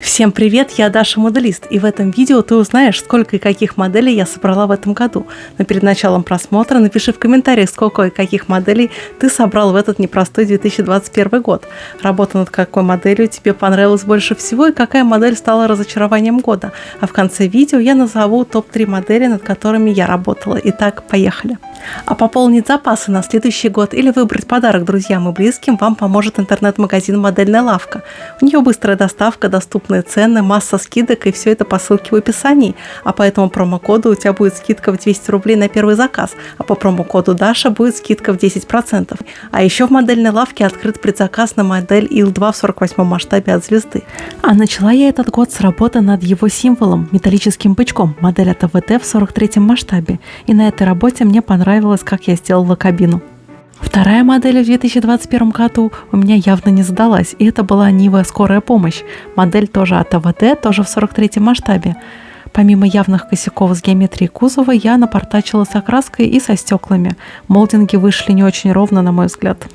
Всем привет, я Даша Моделист, и в этом видео ты узнаешь, сколько и каких моделей я собрала в этом году. Но перед началом просмотра напиши в комментариях, сколько и каких моделей ты собрал в этот непростой 2021 год. Работа над какой моделью тебе понравилась больше всего и какая модель стала разочарованием года. А в конце видео я назову топ-3 модели, над которыми я работала. Итак, поехали. А пополнить запасы на следующий год или выбрать подарок друзьям и близким вам поможет интернет-магазин «Модельная лавка». У нее быстрая доставка, доступные цены, масса скидок, и все это по ссылке в описании. А по этому промокоду у тебя будет скидка в 200 рублей на первый заказ, а по промокоду Даша будет скидка в 10%. А еще в «Модельной лавке» открыт предзаказ на модель ИЛ-2 в 48 масштабе от звезды. А начала я этот год с работы над его символом, металлическим бычком, модель от АВД в 43 масштабе. И на этой работе мне понравилось, как я сделала кабину. Вторая модель в 2021 году у меня явно не задалась, и это была Нива «Скорая помощь». Модель тоже от АВД, тоже в 43 масштабе. Помимо явных косяков с геометрией кузова, я напортачила с окраской и со стеклами. Молдинги вышли не очень ровно, на мой взгляд.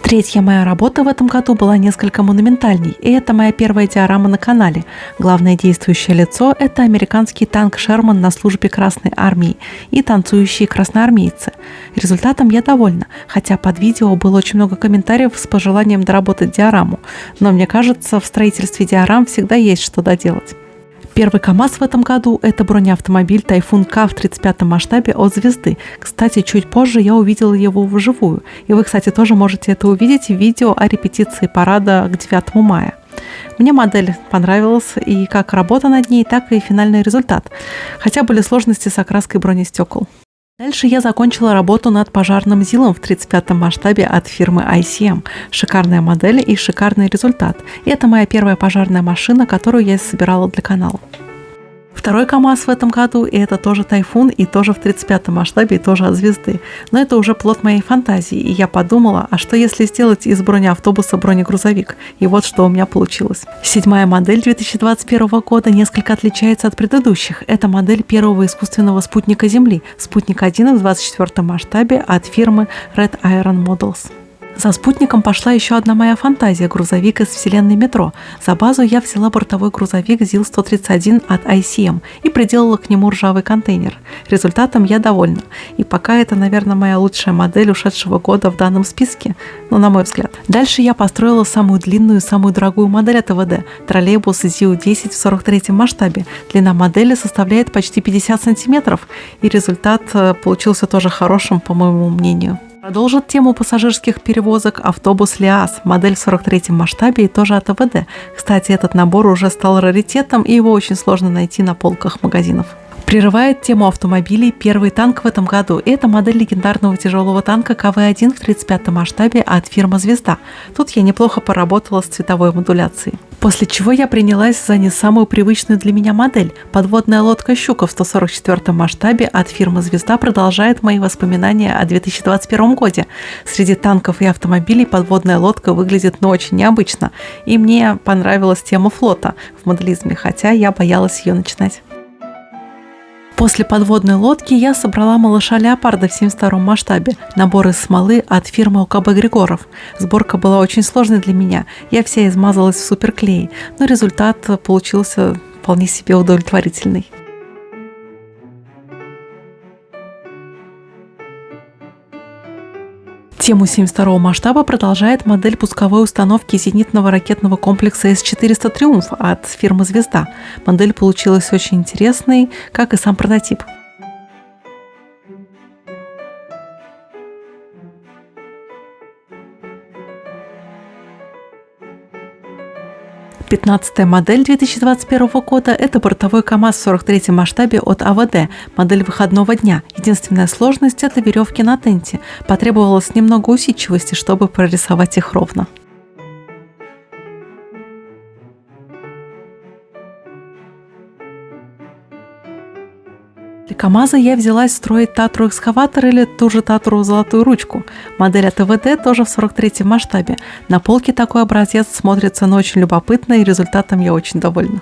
Третья моя работа в этом году была несколько монументальней, и это моя первая диорама на канале. Главное действующее лицо – это американский танк «Шерман» на службе Красной Армии и танцующие красноармейцы. Результатом я довольна, хотя под видео было очень много комментариев с пожеланием доработать диораму, но мне кажется, в строительстве диорам всегда есть что доделать. Первый КАМАЗ в этом году – это бронеавтомобиль «Тайфун К» в 35 масштабе от звезды. Кстати, чуть позже я увидела его вживую. И вы, кстати, тоже можете это увидеть в видео о репетиции парада к 9 мая. Мне модель понравилась и как работа над ней, так и финальный результат. Хотя были сложности с окраской бронестекол. Дальше я закончила работу над пожарным ЗИЛом в 35 масштабе от фирмы ICM. Шикарная модель и шикарный результат. И это моя первая пожарная машина, которую я собирала для канала. Второй КАМАЗ в этом году, и это тоже «Тайфун», и тоже в 35 масштабе, и тоже от звезды. Но это уже плод моей фантазии, и я подумала, а что если сделать из бронеавтобуса бронегрузовик? И вот что у меня получилось. Седьмая модель 2021 года несколько отличается от предыдущих. Это модель первого искусственного спутника Земли, «Спутник-1» в 24 масштабе от фирмы Red Iron Models. За спутником пошла еще одна моя фантазия – грузовик из вселенной метро. За базу я взяла бортовой грузовик ЗИЛ-131 от ICM и приделала к нему ржавый контейнер. Результатом я довольна. И пока это, наверное, моя лучшая модель ушедшего года в данном списке, на мой взгляд. Дальше я построила самую длинную и самую дорогую модель от АВД – троллейбус ЗИУ-10 в 43 масштабе. Длина модели составляет почти 50 сантиметров, и результат получился тоже хорошим, по моему мнению. Продолжит тему пассажирских перевозок автобус «Лиаз», модель в 43 масштабе и тоже от АВД. Кстати, этот набор уже стал раритетом, и его очень сложно найти на полках магазинов. Прерывает тему автомобилей первый танк в этом году. И это модель легендарного тяжелого танка КВ-1 в 35 масштабе от фирмы «Звезда». Тут я неплохо поработала с цветовой модуляцией. После чего я принялась за не самую привычную для меня модель. Подводная лодка «Щука» в 144 масштабе от фирмы «Звезда» продолжает мои воспоминания о 2021 году. Среди танков и автомобилей подводная лодка выглядит очень необычно. И мне понравилась тема флота в моделизме, хотя я боялась ее начинать. После подводной лодки я собрала малыша леопарда в 72 масштабе, набор из смолы от фирмы ОКБ Григоров. Сборка была очень сложной для меня, я вся измазалась в суперклей, но результат получился вполне себе удовлетворительный. Тему 72 масштаба продолжает модель пусковой установки зенитного ракетного комплекса С-400 «Триумф» от фирмы «Звезда». Модель получилась очень интересной, как и сам прототип. 15-я модель 2021 года – это бортовой КАМАЗ в 43 масштабе от АВД, модель выходного дня. Единственная сложность – это веревки на тенте. Потребовалось немного усидчивости, чтобы прорисовать их ровно. Для КАМАЗа я взялась строить Татру-экскаватор или ту же Татру «Золотую ручку». Модель от АВД тоже в 43 масштабе. На полке такой образец смотрится, но очень любопытно, и результатом я очень довольна.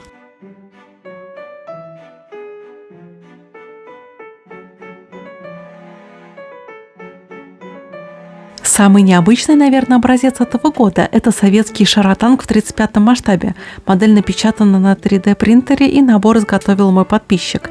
Самый необычный, наверное, образец этого года – это советский шаротанк в 35-м масштабе. Модель напечатана на 3D принтере, и набор изготовил мой подписчик.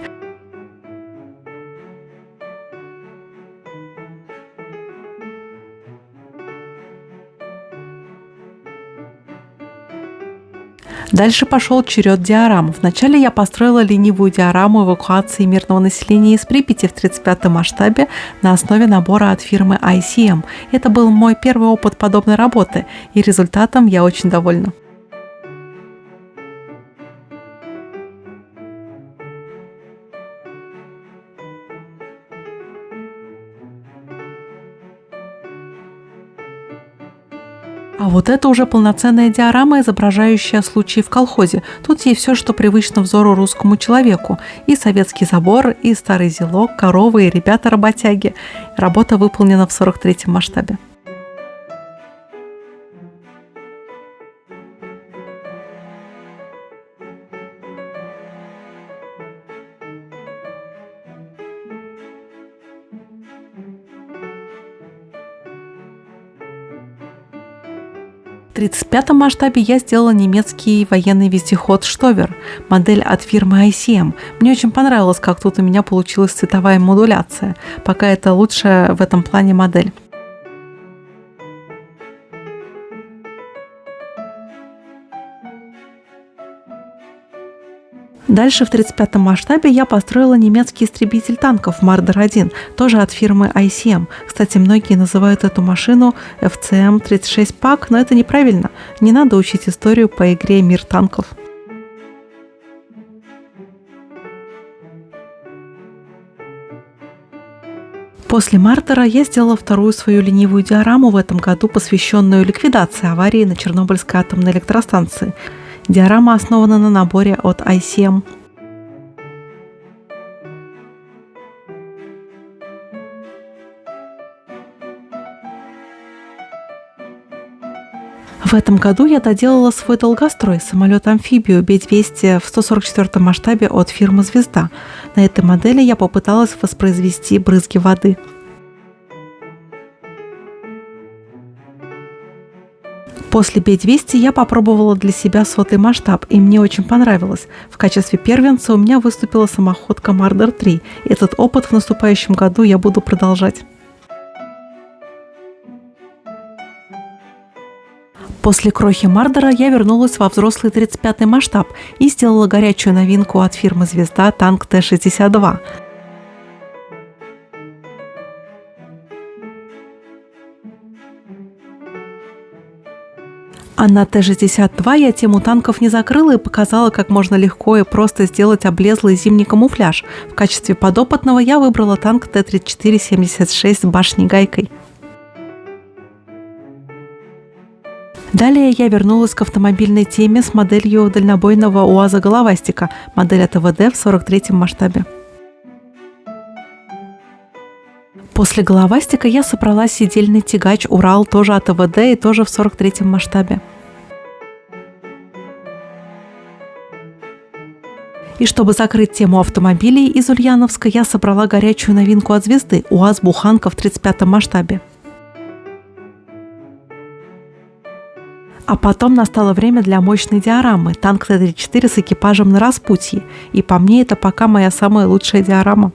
Дальше пошел черед диорам. Вначале я построила ленивую диораму эвакуации мирного населения из Припяти в 35-м масштабе на основе набора от фирмы ICM. Это был мой первый опыт подобной работы, и результатом я очень довольна. А вот это уже полноценная диорама, изображающая случаи в колхозе. Тут есть все, что привычно взору русскому человеку. И советский забор, и старый зелок, коровы, и ребята-работяги. Работа выполнена в 43-м масштабе. В 35-м масштабе я сделала немецкий военный вездеход «Штовер», модель от фирмы ICM. Мне очень понравилось, как тут у меня получилась цветовая модуляция. Пока это лучшая в этом плане модель. Дальше в 35-м масштабе я построила немецкий истребитель танков Мардер-1, тоже от фирмы ICM. Кстати, многие называют эту машину FCM-36 PAC, но это неправильно. Не надо учить историю по игре «Мир танков». После Мардера я сделала вторую свою ленивую диораму в этом году, посвященную ликвидации аварии на Чернобыльской атомной электростанции. Диорама основана на наборе от ICM. В этом году я доделала свой долгострой – самолет-амфибию B-200 в 144-м масштабе от фирмы «Звезда». На этой модели я попыталась воспроизвести брызги воды. После B-200 я попробовала для себя 100-й масштаб, и мне очень понравилось. В качестве первенца у меня выступила самоходка Мардер-3. Этот опыт в наступающем году я буду продолжать. После крохи Мардера я вернулась во взрослый 35-й масштаб и сделала горячую новинку от фирмы «Звезда» танк Т-62. А на Т-62 я тему танков не закрыла и показала, как можно легко и просто сделать облезлый зимний камуфляж. В качестве подопытного я выбрала танк Т-34-76 с башней-гайкой. Далее я вернулась к автомобильной теме с моделью дальнобойного УАЗа «Головастика», модель от ТВД в 43-м масштабе. После «Головастика» я собрала сидельный тягач «Урал», тоже от ТВД и тоже в 43-м масштабе. И чтобы закрыть тему автомобилей из Ульяновска, я собрала горячую новинку от «Звезды» УАЗ «Буханка» в 35-м масштабе. А потом настало время для мощной диорамы – танк Т-34 с экипажем на распутье. И по мне это пока моя самая лучшая диорама.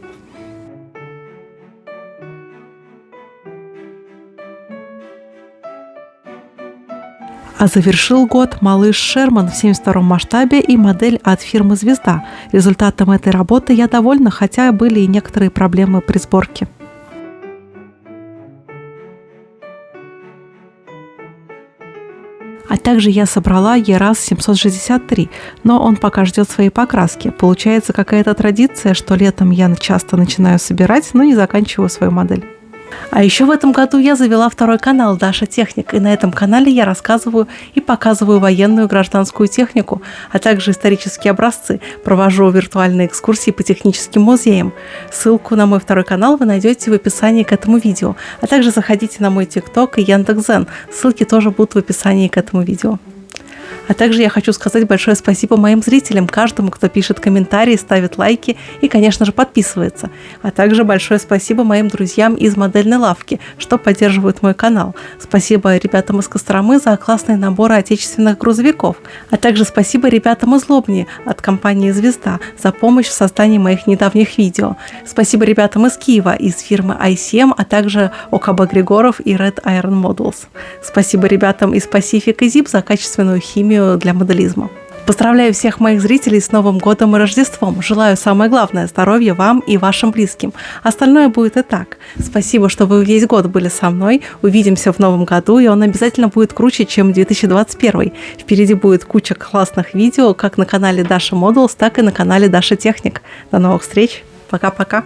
А завершил год малыш Шерман в 72-м масштабе и модель от фирмы «Звезда». Результатом этой работы я довольна, хотя были и некоторые проблемы при сборке. А также я собрала ЕРАЗ-763, но он пока ждет своей покраски. Получается какая-то традиция, что летом я часто начинаю собирать, но не заканчиваю свою модель. А еще в этом году я завела второй канал «Даша Техник», и на этом канале я рассказываю и показываю военную и гражданскую технику, а также исторические образцы, провожу виртуальные экскурсии по техническим музеям. Ссылку на мой второй канал вы найдете в описании к этому видео, а также заходите на мой ТикТок и Яндекс.Дзен, ссылки тоже будут в описании к этому видео. А также я хочу сказать большое спасибо моим зрителям, каждому, кто пишет комментарии, ставит лайки и, конечно же, подписывается. А также большое спасибо моим друзьям из модельной лавки, что поддерживают мой канал. Спасибо ребятам из Костромы за классные наборы отечественных грузовиков. А также спасибо ребятам из Лобни от компании «Звезда» за помощь в создании моих недавних видео. Спасибо ребятам из Киева, из фирмы ICM, а также ОКБ Григоров и Red Iron Models. Спасибо ребятам из Pacific и Zip за качественную химию для моделизма. Поздравляю всех моих зрителей с Новым годом и Рождеством. Желаю самое главное – здоровья вам и вашим близким. Остальное будет и так. Спасибо, что вы весь год были со мной. Увидимся в Новом году, и он обязательно будет круче, чем 2021. Впереди будет куча классных видео как на канале Dasha Models, так и на канале Dasha Technic. До новых встреч. Пока-пока.